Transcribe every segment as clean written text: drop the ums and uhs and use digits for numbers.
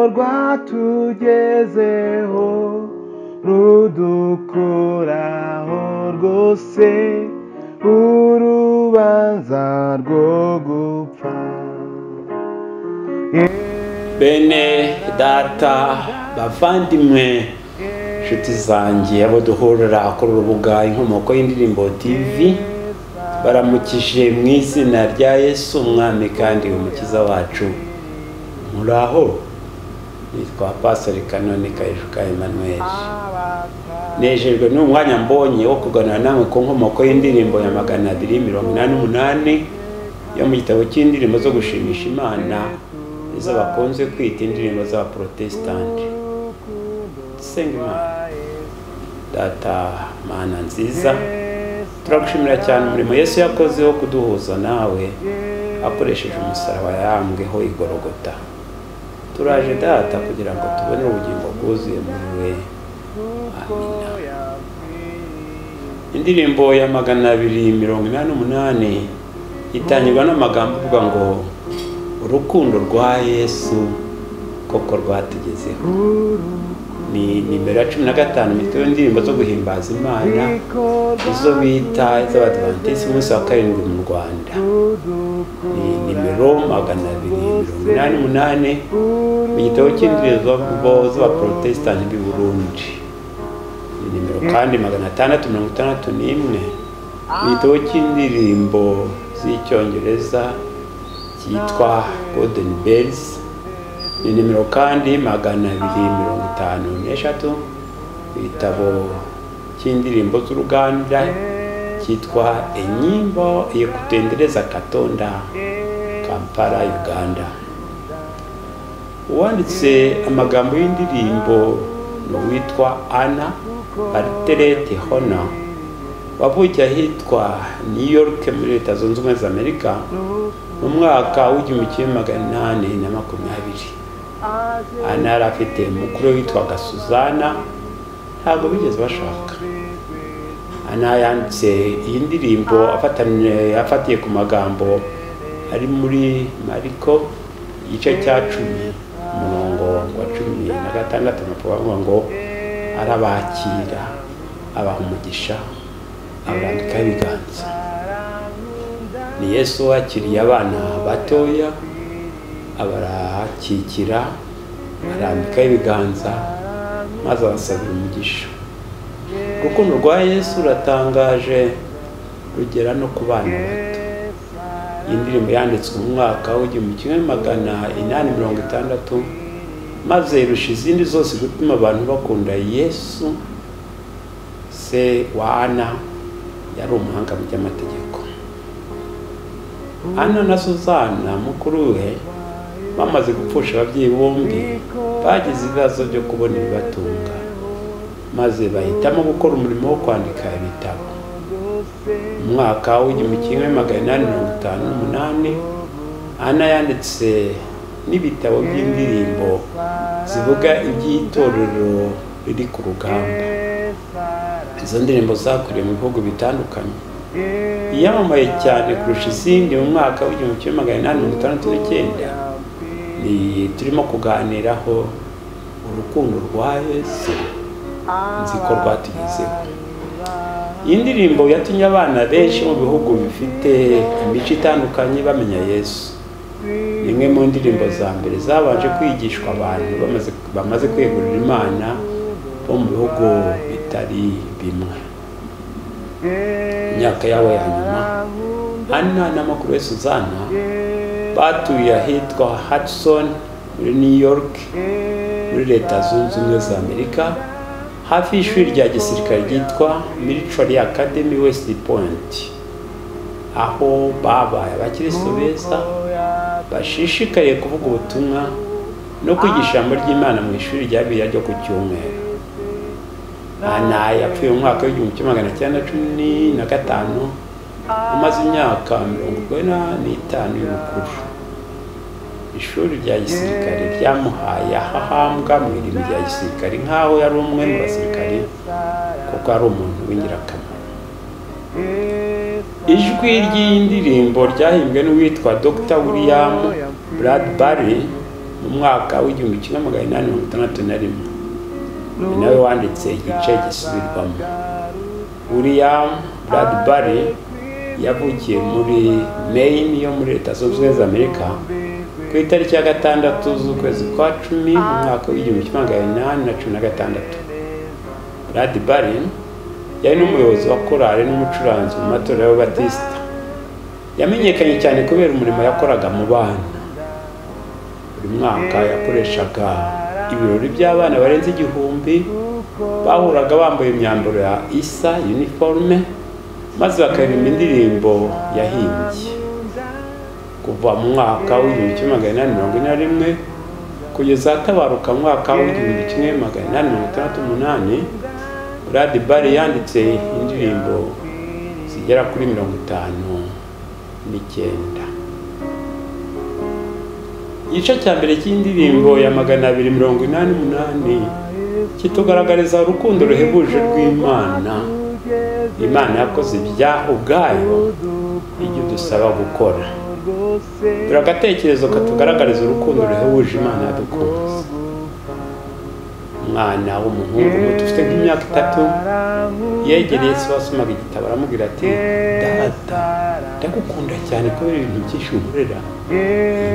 rwatugezeho rudukuraho rwose urubanza rwo gupfa. Bene data bavandimwe nshuti zanjye abo duhurira kuri urubuga Inkomoko y'Indirimbo TV, baramukije mu izina rya Yesu umwami kandi umukiza wacu. Muraho, nitwa Pastor Kanoni Kayijuka Emmanuel. Nejejwe n'umwanya mbonye wo kuganira namwe ku nkomoko y'indirimbo ya 288 yo mu gitabo cy'indirimbo zo gushimisha Imana, izo bakunze kwita indirimbo z'abaprotestanti. Senga Imana. Data Mana nziza, turagushimira cyane umurimo Yesu yakoze wo kuduhuza nawe akoresheje umusaraba yambweho igorogota. Turaje Data kugira ngo tubone ubugingo bwuzuye muri we. Amina. Indirimbo ya 288 itangirwa n'amagambo avuga ngo urukundo rwa Yesu koko rwatugezeho. Ni nimero ya 15 mitwe y'indirimbo zo guhimbaza Imana, izo bita iz'Abadventiste umunsi wa karindwi mu Rwanda. Ni nimero 288 mu gitabo cy'indirimbo z'Abaprotestanti b'i Burundi. Ni nimero kandi 661 mu gitabo cy'indirimbo z'Icyongereza cyitwa Golden Bells. Ni nimero kandi 253 ibitabo cy'indirimbo z'Uruganda cyitwa Enyimbo yo kutendereza Katonda, Kampala, Uganda. Uwanditse amagambo y'indirimbo no witwa Anna Bartlett Hona, wavukiye ahitwa New York muri Leta Zunze Ubumwe za Amerika mu mwaka w'1820. Anna yari afite mukuru witwaga Suzana, ntabwo bigeze bashaka. Anna yanditse iyi ndirimbo afatiye ku magambo ari muri Mariko igice cya 10 umurongo wa 16 avuga ngo arabakira abaha umugisha abarambika ibiganza. Ni Yesu wakiriye abana batoya, abarakikira, arambika ibiganza maze abasabira umugisha. Urukundo rwa Yesu ratangaje rugera no ku bana bato. Iyi ndirimbo yanditswe mu mwaka w'1860 maze irusha izindi zose gutuma abantu bakunda Yesu. Se wa Anna yari umuhanga mu by'amategeko. Anna na Suzana mukuru we bamaze gupfusha ababyeyi bombi, bagize ibibazo byo kubona ibibatunga, maze bahitamo gukora umurimo wo kwandika ibitabo. Mu mwaka w'1858 Anna yanditse n'ibitabo by'indirimbo zivuga iby'itorero riri ku rugamba. Izo ndirimbo zakuriye mu bihugu bitandukanye. Iyamamaye cyane kurusha izindi mu mwaka w'1869 ni turimo kuganiraho urukundo rwa Yesu nziko rwatugezeho. Iyi ndirimbo yatumye abana benshi mu bihugu bifite imico itandukanye bamenya Yesu. Ni imwe mu ndirimbo za mbere zabanje kwigishwa abantu bamaze kwegurira Imana bo mu bihugu bitari bimwe. Imyaka yabo ya nyuma, Anna na mukuru we Suzana batuye ahitwa Hudson muri New York muri Leta Zunze Ubumwe za Amerika, hafi y'ishuri rya gisirikare ryitwa Military Academy West Point, aho babaye abakristo beza bashishikariye kuvuga ubutumwa no kwigisha ijambo ry'Imana mu ishuri rya Bibiliya ryo ku Cyumweru. Anna yapfuye mu mwaka w'1915 amaze imyaka 45 y'ubukuru. Ishuri rya gisirikare ryamuhaye ahahambwa mu irimi rya gisirikare nk'aho yari umwe mu basirikare, kuko ari umuntu w'ingirakamaro. Ijwi ry'indirimbo ryahimbwe n'uwitwa Dr. William Bradbury mu mwaka w'igihumbi kimwe magana inani mirongo itandatu na rimwe. ni nawe wanditse igice gisubirwamo. William Bradbury yavukiye muri Maine yo muri Leta Zunze Ubumwe za Amerika ku itariki ya 6 z'ukwezi kwa 10 mu mwaka w'igihumbi kimwe magana inani na cumi na gatandatu. Bradbury yari n'umuyobozi wa korali n'umucuranzi mu matorero y'Ababatisita. Yamenyekanye cyane kubera umurimo yakoraga mu bana. Buri mwaka yakoreshaga ibirori by'abana barenze 1000 bahuraga bambaye imyambaro ya isa uniforme maze bakaririmba indirimbo yahimbye. Kuva mu mwaka w'igihumbi kimwe magana inani mirongo ine na rimwe kugeza atabaruka mu mwaka w'igihumbi kimwe magana inani mirongo itandatu n'umunani, Bradbury yanditse indirimbo zigera kuri 59. Igice cya mbere cy'indirimbo ya 288 kitugaragariza urukundo ruhebuje rw'Imana. Imana yakoze ibyaha ubwayo ibyo dusaba gukora. Dore agatekerezo katugaragariza urukundo ruhebuje Imana yadukunze. Umwana w'umuhungu muto ufite nk'imyaka 3 yegereye se wasomaga igitabo aramubwira ati, data ndagukunda cyane kubera ibintu byinshi unkorera,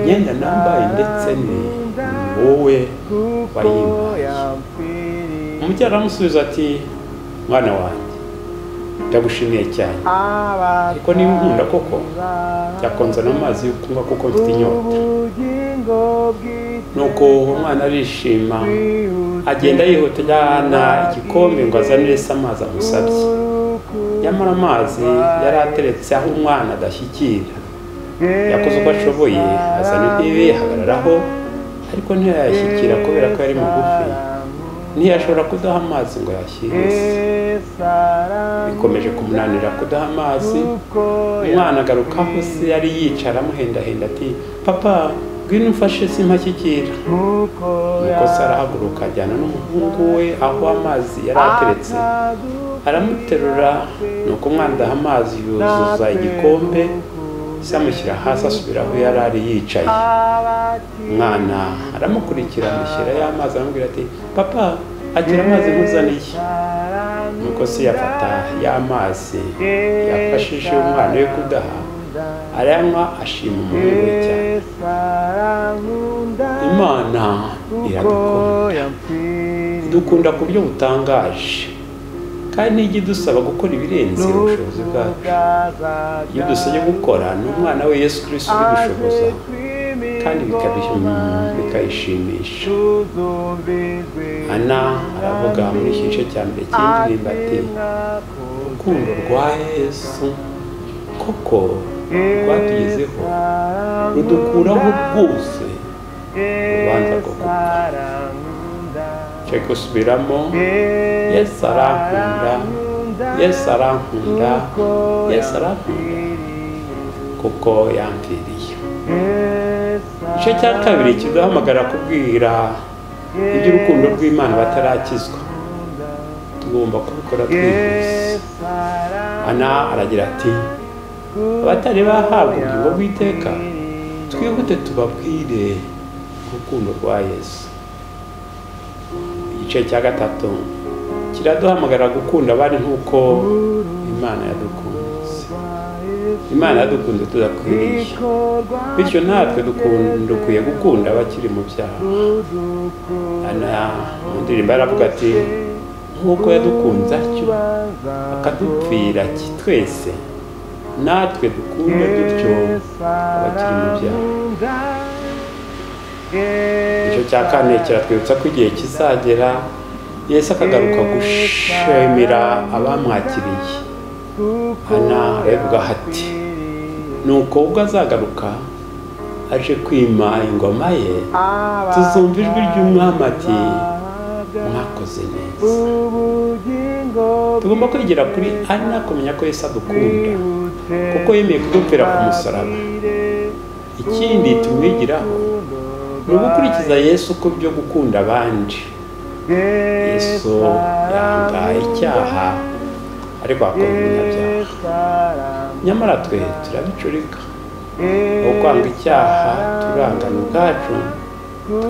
imyenda nambaye ndetse ni wowe wayimpaye. Umubyeyi aramusubiza ati, mwana wanjye ndagushimiye cyane, ariko niba unkunda koko byakonzana amazi yo kunywa kuko mfite inyota. Nuko umwana arishima agenda yihuta ajyana igikombe ngo azanire se amazi amusabye. Nyamara amazi yari ateretse aho umwana adashyikira. Yakoze uko ashoboye azana intebe ahagararaho, ariko ntiyayashyikira kubera ko yari mugufi. Ntiyashobora kudaha amazi ngo yashyire se. Bikomeje kumunanira kudaha amazi. Umwana agaruka aho se yari yicara amuhendahenda ati, papa ngwino umfashe simpashyikira. Nuko se arahaguruka ajyana n'umuhungu we aho amazi yari ateretse, aramuterura. Nuko umwana adaha amazi yuzuza igikombe, se amushyira hasi asubira aho yari ari yicaye. Umwana aramukurikira amushyira y'amazi aramubwira ati, papa agira amazi nkuzaniye. Nuko se yafata y'amazi yafashije umwana we kudaha, aranywa ashima umuhungu we cyane. Imana iradukunda, dukunda ku buryo butangaje, kandi ijya idusaba gukora ibirenze ubushobozi bwacu. Iyo dusabye gukora ni umwana we Yesu Kristo ubidushoboza, kandi bikayishimisha. Ana aravuga muri iki gice cya mbere cy'indirimbo ati, urukundo rwa Yesu koko rwatugezeho rudukuraho rwose urubanza rwo gupfa. Cyo gusubiramo, Yesu arankunda, Yesu arankunda, Yesu arankunda kuko yampfiriye. Igice cya kabiri kiduhamagara kubwira iby'urukundo rw'Imana batarakizwa. Tugomba kubikora twihuse. Ana aragira ati, abatari bahabwa ubugingo bw'iteka twihute tubabwire urukundo rwa Yesu. Igice cya gatatu kiraduhamagara gukunda abandi nk'uko Imana yadukunze. Imana yadukunze tudakwiriye, bityo natwe dukwiye gukunda abakiri mu byaha. Ana mu ndirimbo aravuga ati, nk'uko yadukunze atyo akadupfira twese, natwe dukunde dutyo abakiri mu byaha. Icyo cya kane kiratwibutsa ko igihe kizagera Yesu akagaruka gushimira abamwakiriye. Ana aravuga ati, nuko ubwo azagaruka aje kwima ingoma ye, tuzumva ijwi ry'umwami ati, mwakoze neza. Tugomba kwigira kuri Ana kumenya ko Yesu adukunda kuko yemeye kudupfira ku musaraba. Ikindi tumwigiraho ni ugukurikiza Yesu ku byo gukunda abandi. Yesu yanga icyaha ariko akora umunyabyaha. Nyamara twe turabicurika. Aho kwanga icyaha turangana ubwacu,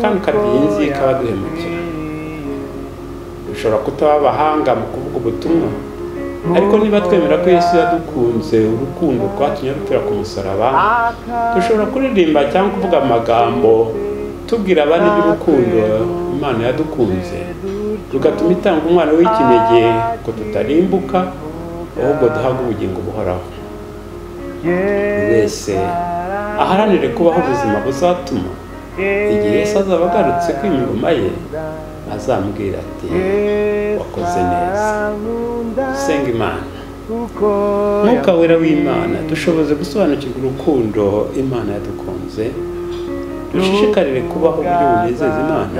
kandi karinzi kaba duhemukira. Dushobora kutaba abahanga mu kuvuga ubutumwa, ariko niba twemera ko Yesu yadukunze urukundo rwatumye rupfira ku musaraba, dushobora kuririmba cyangwa kuvuga amagambo tubwira abandi by'urukundo Imana yadukunze, tugatuma itanga umwana w'ikinege ko tutarimbuka ahubwo duhabwa ubugingo buhoraho. Buri wese aharanire kubaho ubuzima buzatuma igihe Yesu azaba agarutse kwima ingoma ye azambwira ati wakoze neza. Senga Imana. Mwuka wera w'Imana dushoboze gusobanukirwa urukundo Imana yadukunze, dushishikarire kubaho uburyo bunezeza Imana,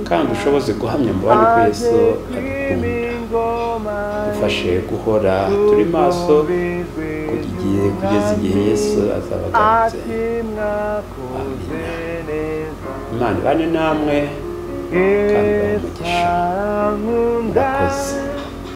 kandi dushoboze guhamya mu bandi ko Yesu adukunda. Dufashe guhora turi maso kugeza igihe Yesu azaba agarutse. Amina. Imana ibane namwe kandi ibahe umugisha.